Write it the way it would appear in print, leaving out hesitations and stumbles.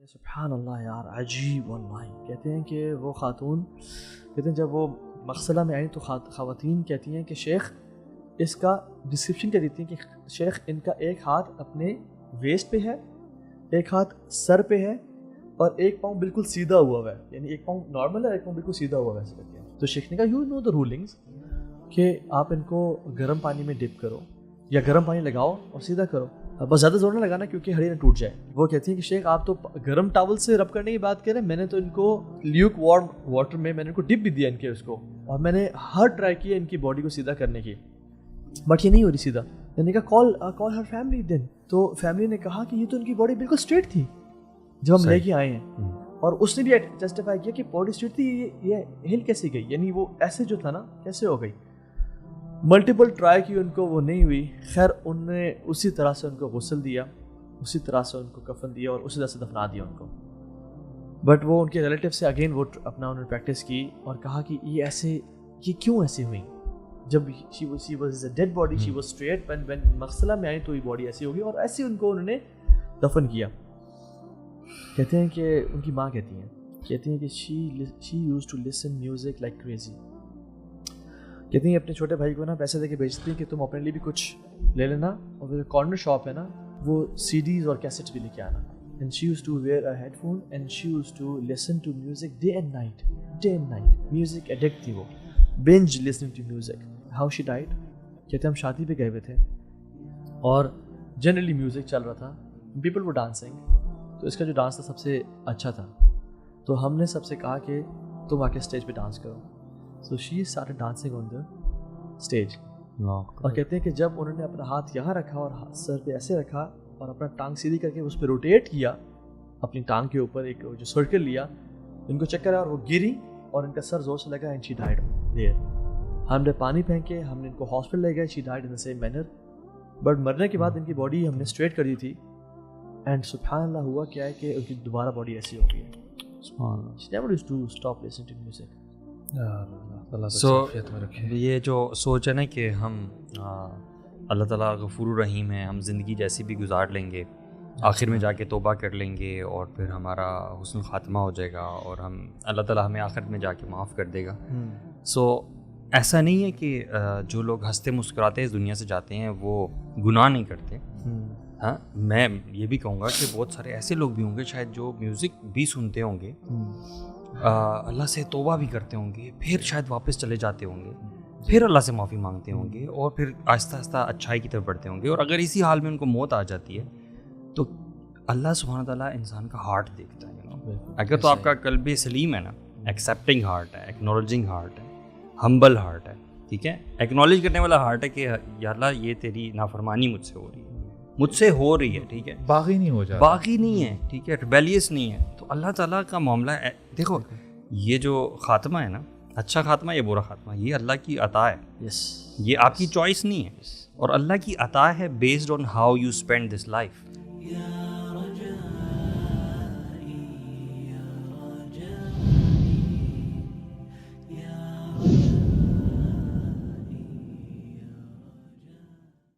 سبحان اللہ یار عجیب واللہ. کہتے ہیں کہ وہ خاتون کہتے ہیں جب وہ مغسلہ میں آئیں تو خواتین کہتی ہیں کہ شیخ اس کا ڈسکرپشن کیا دیتی ہیں کہ شیخ ان کا ایک ہاتھ اپنے ویسٹ پہ ہے, ایک ہاتھ سر پہ ہے اور ایک پاؤں بالکل سیدھا ہوا ہے, یعنی ایک پاؤں نارمل ہے ایک پاؤں بالکل سیدھا ہوا ہے ایسے کہتے ہیں. تو شیخ نے کہا یو نو دا رولنگس کہ آپ ان کو گرم پانی میں ڈپ کرو یا گرم پانی لگاؤ اور سیدھا کرو, بس زیادہ زور نہ لگانا کیونکہ ہڈی نہ ٹوٹ جائے. وہ کہتی ہیں کہ شیخ آپ تو گرم ٹاول سے رب کرنے کی بات کر رہے ہیں, میں نے تو ان کو لیوک وارم واٹر میں نے ان کو ڈپ بھی دیا ان کے اس کو, اور میں نے ہر ٹرائی کیا ان کی باڈی کو سیدھا کرنے کی, بٹ یہ نہیں ہو رہی سیدھا. میں نے کہا کال ہر فیملی دین. تو فیملی نے کہا کہ یہ تو ان کی باڈی بالکل اسٹریٹ تھی جب ہم لے کے آئے ہیں, اور اس نے بھی جسٹیفائی کیا کہ باڈی اسٹریٹ تھی, یہ ہل کیسے گئی, یعنی وہ ایسے جو تھا نا کیسے ہو گئی. ملٹیپل ٹرائی کی ان کو وہ نہیں ہوئی. خیر ان نے اسی طرح سے ان کو غسل دیا, اسی طرح سے ان کو کفن دیا اور اسی طرح سے دفنا دیا ان کو. بٹ وہ ان کے ریلیٹیو سے اگین وہ اپنا انہوں نے پریکٹس کی اور کہا کہ یہ کیوں ایسے ہوئی, جب she was a dead body she was straight, when مغسلہ میں آئی تو یہ باڈی ایسی ہوگی, اور ایسے ان کو انہوں نے دفن کیا. کہتے ہیں کہ ان کی ماں کہتی ہیں کہ she used to listen music like crazy. کہتی ہیں اپنے چھوٹے بھائی کو نا پیسے دے کے بیچتی ہیں کہ تم اپنے لیے بھی کچھ لے لینا, اور جو کارنر شاپ ہے نا وہ سی ڈیز اور کیسٹس بھی لے کے آنا. And she used to wear a headphone and she used to listen to music day and night. Music addict تھی وہ, binge listening to music. How she died? کہتے ہم شادی پہ گئے ہوئے تھے اور جنرلی میوزک چل رہا تھا, people were dancing, تو اس کا جو ڈانس تھا سب سے اچھا تھا, تو ہم نے سب سے کہا کہ تم آ کے اسٹیج پہ ڈانس کرو. So she started dancing on the stage. اور کہتے ہیں کہ جب انہوں نے اپنا ہاتھ یہاں رکھا اور سر پہ ایسے رکھا اور اپنا ٹانگ سیدھی کر کے اس پہ روٹیٹ کیا اپنی ٹانگ کے اوپر, ایک جو سرکل لیا, ان کو چکر آیا اور وہ گری اور ان کا سر زور سے لگا and she died there. ہم نے پانی پھینکے, ہم نے ان کو ہاسپٹل لے گئے, she died in the same manner. But مرنے کے بعد ان کی باڈی ہم نے اسٹریٹ کر دی تھی, اینڈ سبحان اللہ ہوا کیا ہے کہ ان کی دوبارہ باڈی ایسی ہو گئی ہے. She never used to stop listening to music. سو یہ جو سوچ ہے نا کہ ہم اللہ تعالیٰ غفور الرحیم ہے, ہم زندگی جیسی بھی گزار لیں گے, آخر میں جا کے توبہ کر لیں گے اور پھر ہمارا حسن خاتمہ ہو جائے گا اور ہم اللہ تعالیٰ ہمیں آخر میں جا کے معاف کر دے گا. سو ایسا نہیں ہے کہ جو لوگ ہنستے مسکراتے اس دنیا سے جاتے ہیں وہ گناہ نہیں کرتے. ہاں میں یہ بھی کہوں گا کہ بہت سارے ایسے لوگ بھی ہوں گے شاید جو میوزک بھی سنتے ہوں گے, اللہ سے توبہ بھی کرتے ہوں گے, پھر شاید واپس چلے جاتے ہوں گے, پھر اللہ سے معافی مانگتے ہوں گے اور پھر آہستہ آہستہ اچھائی کی طرف بڑھتے ہوں گے. اور اگر اسی حال میں ان کو موت آ جاتی ہے تو اللہ سبحانہ تعالیٰ انسان کا ہارٹ دیکھتا ہے. اگر تو آپ کا قلب سلیم ہے نا, ایکسیپٹنگ ہارٹ ہے, ایکنالوجنگ ہارٹ ہے, ہمبل ہارٹ ہے, ٹھیک ہے, ایکنالوج کرنے والا ہارٹ ہے کہ یا اللہ یہ تیری نافرمانی مجھ سے ہو رہی ہے, ٹھیک ہے, باغی نہیں ہے, ٹھیک ہے, ریبیلیس نہیں ہے, تو اللہ تعالیٰ کا معاملہ ہے. دیکھو یہ جو خاتمہ ہے نا, اچھا خاتمہ یا برا خاتمہ, یہ اللہ کی عطا ہے, یہ آپ کی چوائس نہیں ہے, اور اللہ کی عطا ہے based on how you spend this life.